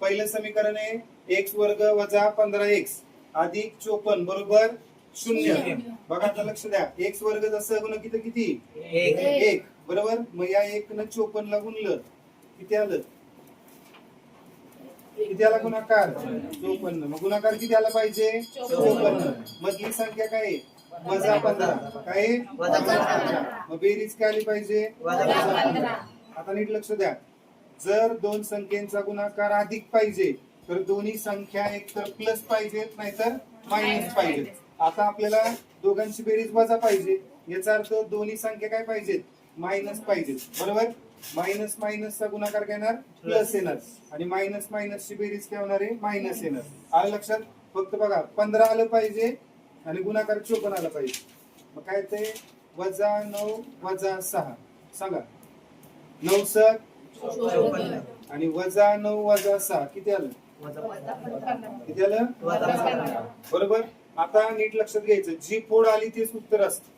पहिलं समीकरण आहे एक्स वर्ग वजा 15x अधिक 54 बरोबर 0. बघा आता लक्ष द्या, एक्स वर्ग जसं गुणकित किती 1 बरोबर. मग या 1 न 54 ला गुणलं किती आलं, किती आला गुणाकार 54. मग गुणाकार किती आला पाहिजे 54. मधली संख्या काय आहे? वजा 15. काय आहे? वजा 15. मग बेरीज काय आली पाहिजे वजा 15. आता नीट लक्ष द्या, जर दोन संख्येचा गुणाकार अधिक पाहिजे तर दोन्ही संख्या एकतर प्लस पाहिजेत नाहीतर मायनस पाहिजेत. आता आपल्याला दोघांची बेरीज वजा पाहिजे, याचा अर्थ दोन्ही संख्या काय पाहिजेत मायनस पाहिजेत बरोबर. मायनस मायनसचा गुणाकार काय येणार प्लस येणार आणि मायनस मायनसची बेरीज काय होणार आहे मायनस येणार. आलं लक्षात. फक्त बघा 15 आलं पाहिजे आणि गुणाकार 54 आला पाहिजे. मग काय ते वजा 9 वजा 6 सांगा 9 7 54 आणि वजा 9 वजा 6 किती आलं किती आलं बरोबर. आता नीट लक्षात घ्यायचं, जी फोड आली तेच उत्तर असतं.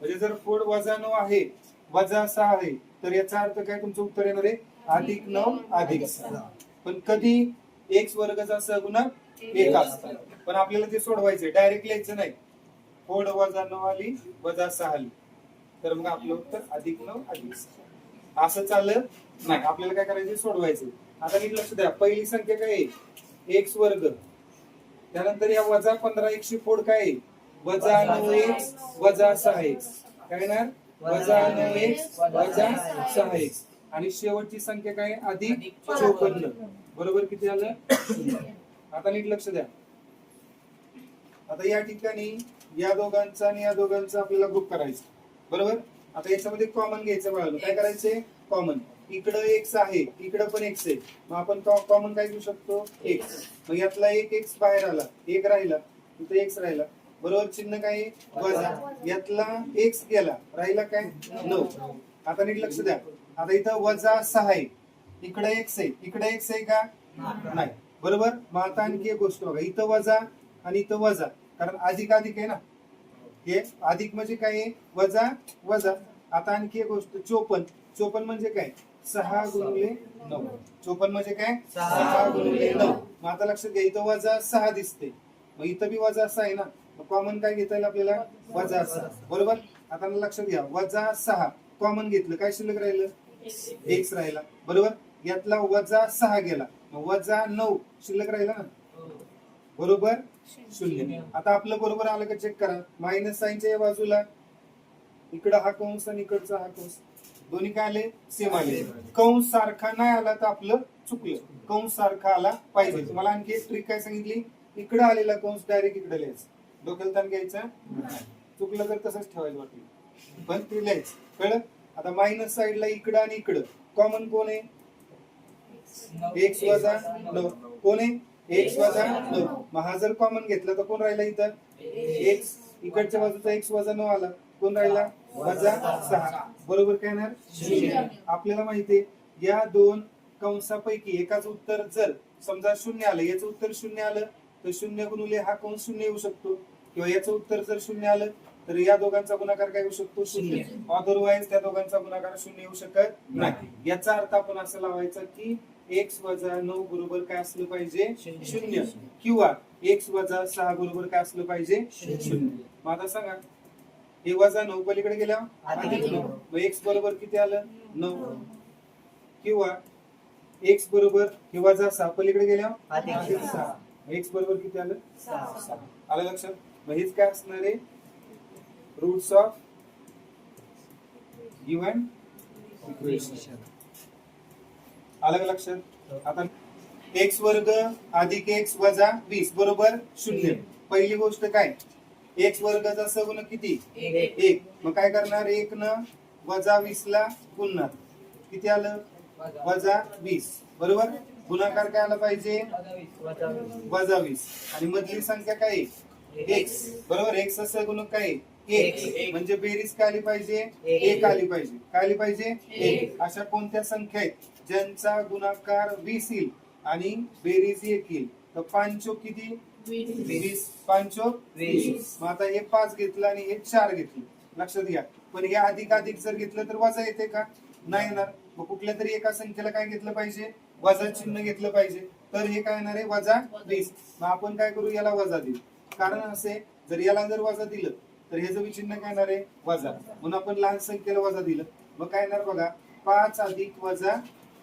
म्हणजे जर फोड वजा 9 आहे वजा 6 आहे तर याचा अर्थ काय तुमचं उत्तर येणार आहे अधिक 9 अधिक 6. पण कधी एक्स वर्गाचा सहगुणक 1 असतात. पण आपल्याला ते सोडवायचं, डायरेक्ट लिहायचं नाही. फोड वजा 9 आली वजा 6 आली तर मग आपलं उत्तर अधिक 9 अधिक 6 असं चाललं नाही. आपल्याला काय करायचं सोडवायचं. आता नीट लक्ष द्या, पहिली संख्या काय आहे एक्स वर्ग, त्यानंतर या वजा 15x ची फोड काय आहे वजा 9x वजा 6x काय येणार वजा 9x वजा 6x आणि शेवटची संख्या काय अधिक 54 बरोबर किती आलं. आता नीट लक्ष द्या, आता या ठिकाणी या दोघांचा आणि या दोघांचा आपल्याला ग्रुप करायचा बरोबर. आता याच्यामध्ये कॉमन घ्यायचं बाळांनो. काय करायचंय कॉमन, इकडं एक्स आहे इकडं पण एक्स आहे, मग आपण कॉमन काय घेऊ शकतो एक्स. मग यातला एक एक्स बाहेर आला, एक राहिला, इथं एक्स राहिला बरोबर. चिन्ह काय वजा, यातला एक्स गेला राहिला काय 9. आता नीट लक्ष द्या, आता इथं वजा 6 आहे, इकडे एक्स आहे, इकडे एक्स आहे का नाही बरोबर. मग आता आणखी एक गोष्ट बघा, इथं वजा आणि इथं वजा, कारण अधिक अधिक आहे ना, हे अधिक म्हणजे काय वजा वजा. आता आणखी एक गोष्ट 54. 54 म्हणजे काय 6 गुणिले 9. 54 म्हणजे काय 6 गुणिले 9. मग आता लक्षात घ्या, इथं वजा 6 दिसते, मग इथं बी वजा 6 आहे ना, मग कॉमन काय घेता येईल आपल्याला वजा 6 बरोबर. आता लक्षात घ्या, वजा 6 कॉमन घेतलं काय शिल्लक राहिलं एक्स राहिला बरोबर. यातला वजा 6 गेला, मग वजा 9 शिल्लक राहिला ना बरोबर 0. आता आपलं बरोबर आलं का चेक करा. मायनस साईनच्या या बाजूला इकडं हा कंस आणि इकडचा हा कंस दोन्ही काय आले सेम आले. कंस सारखा नाही आला तर आपलं चुकलं, कंस सारखा आला पाहिजे. तुम्हाला आणखी एक ट्रिक काय सांगितली, इकडं आलेला कंस डायरेक्ट इकडे लिहायचं, डोक्याला ताण घ्यायचा, चुकलं तर तसंच ठेवायचं वाटलं पण ते लिहायचं कळलं. आता मायनस साईडला इकडं आणि इकडं कॉमन कोण आहे एक्स वजा 9 कोण आहे एक्स वजा 9. मग हा जर कॉमन घेतला तर कोण राहिला इथं एक्स, इकडच्या बाजूचा एक्स वजा 9 आला, कोण राहिला वजा 6 बरोबर काय येणार 0. आपल्याला माहितीये या दोन कंसापैकी एकाच उत्तर जर समजा 0 आलं, याचं उत्तर 0 आलं तर 0 गुणिले हा कंस 0 येऊ शकतो, किंवा याचं उत्तर जर 0 आलं तर या दोघांचा गुणाकार काय येऊ शकतो 0. अदरवाईज त्या दोघांचा गुणाकार 0 येऊ शकत नाही. याचा अर्थ आपण असं लावायचा की एक्स वजा 9 बरोबर काय असलं पाहिजे 0, किंवा एक्स वजा 6 बरोबर काय असलं पाहिजे 0. मग आता सांगा, हे वजा 9 पलीकडे गेल्यावर अधिक 9, मग एक्स बरोबर किती आलं 9, किंवा एक्स बरोबर हे वजा 6 पलीकडे गेल्यावर अधिक 6, एक्स बरोबर किती आलं 6. आलं लक्षात. मग हेच काय असणार आहे रूट्स ऑफ गिव्हन इक्वेशन. आलं का लक्षात. आता एक्स वर्ग अधिक एक्स वजा 20 बरोबर 0. पहिली गोष्ट काय एक्स वर्गाचा सहगुणक किती 1. मग काय करणार 1 न वजा 20 ला गुणणार किती आलं वजा 20 बरोबर. गुणाकार काय आला पाहिजे वजा 20 आणि मधली संख्या काय एक्स बरोबर. एक्स चा सहगुणक काय 1 म्हणजे बेरीज काय आली पाहिजे 1 आली पाहिजे. काय आली पाहिजे 1. अशा कोणत्या संख्या आहेत ज्यांचा गुणाकार 20 येईल आणि बेरीज 1 येईल. तर 5 चोक किती 20, 5 चोक 20. मग आता हे 5 घेतलं आणि हे 4 घेतलं लक्षात घ्या. पण हे अधिक अधिक जर घेतलं तर वजा येते का नाही येणार. मग कुठल्या तरी एका संख्येला काय घेतलं पाहिजे वजा चिन्ह घेतलं पाहिजे, तर हे काय येणार आहे वजा 20. मग आपण काय करू, याला वजा देऊ. कारण असे जर याला जर वजा दिलं तर ह्याचं बी चिन्ह काय येणार आहे वजा, म्हणून आपण लहान संख्येला वजा दिलं. मग काय येणार बघा, 5 अधिक वजा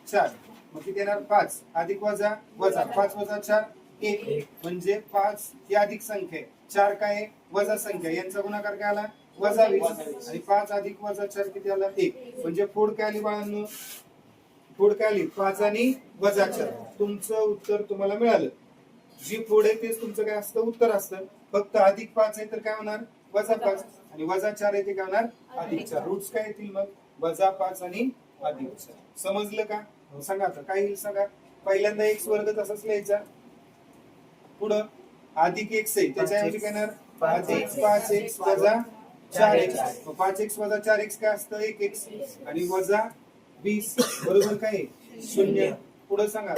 4. मग किती येणार, 5 अधिक वजा वजा 5 वजा 4 1. म्हणजे 5 ही अधिक संख्या आहे, 4 काय आहे वजा संख्या, यांचा गुणाकार काय आला वजा 20. आणि 5 अधिक वजा 4 किती आला 1. म्हणजे फोड काय आली बाळांनो, फोड काय आली 5 आणि वजा 4. तुमचं उत्तर तुम्हाला मिळालं. जी फोड आहे तेच तुमचं काय असतं उत्तर असतं. फक्त अधिक 5 आहे तर काय होणार वजा 5, आणि वजा 4 आहे ते काय होणार अधिक 4. रूट्स काय येतील मग वजा 5 आणि अधिक 4. समजलं का? सांगा आता काय येईल सांगा. पहिल्यांदा x वर्ग तसाच लिहायचा, पुढं अधिक x आहे त्याच्याऐवजी काय येणार अधिक 5x वजा 4x. 5x वजा 4x काय असतं 1x, आणि वजा 20 बरोबर काय 0. पुढे सांगा.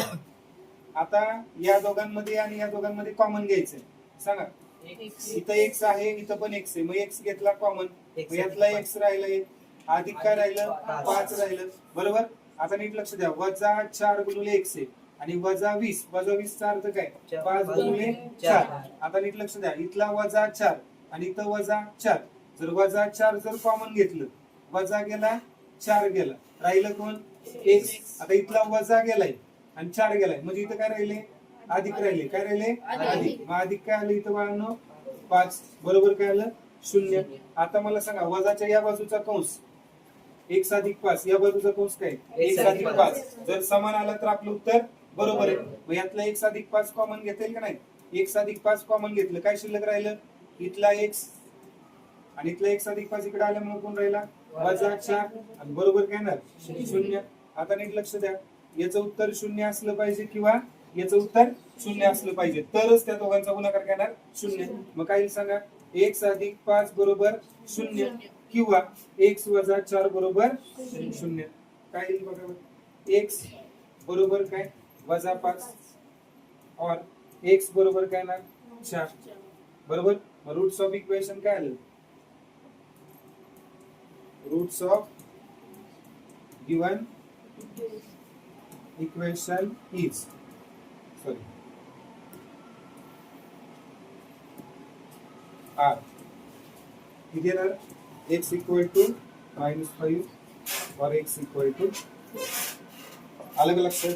आता या दोघांमध्ये आणि या दोघांमध्ये कॉमन घ्यायचंय. सांगा इथं x आहे, इथं पण x आहे, मग x घेतला कॉमन, यातला x राहिलं, अधिक काय राहिलं 5 राहिलं बरोबर. आता नीट लक्ष द्या, वजा 4 गुणिले x आहे आणि वजा 20. वजा 20 चा अर्थ काय 5 गुणिले 4. आता नीट लक्ष द्या, इथला वजा 4 आणि इथं वजा 4. जर वजा 4 जर कॉमन घेतलं, वजा गेला 4 गेला, राहिलं कोण x. आता इथला वजा गेलाय आणि 4 गेलाय, म्हणजे इथं काय राहिले अधिक राहिले. काय राहिले अधिक. मग अधिक काय आलं इथं बाळांनो 5 बरोबर काय आलं 0. आता मला सांगा वजाच्या या बाजूचा कंस x अधिक 5, या बाजूचा कंस काय x अधिक 5. जर समान आला तर आपलं उत्तर बरोबर आहे. मग यातला x अधिक 5 कॉमन घेता येईल का नाही. x अधिक 5 कॉमन घेतलं, काय शिल्लक राहिलं इथला x आणि इथला x अधिक 5 इकडे आल्यामुळे कोण राहिला वजा 4, आणि बरोबर काय येणार 0. आता नीट लक्ष द्या, याचं उत्तर 0 असलं पाहिजे किंवा याचं उत्तर 0 असलं पाहिजे, तरच त्या दोघांचा गुणाकार काय येणार 0. मग काय येईल सांगा, x अधिक 5 बरोबर 0 किंवा x वजा 4 बरोबर 0. काय येईल बघा, x बरोबर काय वजा 5 और x बरोबर काय येणार 4 बरोबर. मग रूट्स ऑफ इक्वेशन काय आलं, roots of given equation is are. किती येणार x इक्वल टू -5 और x इक्वल टू, अलग अलग से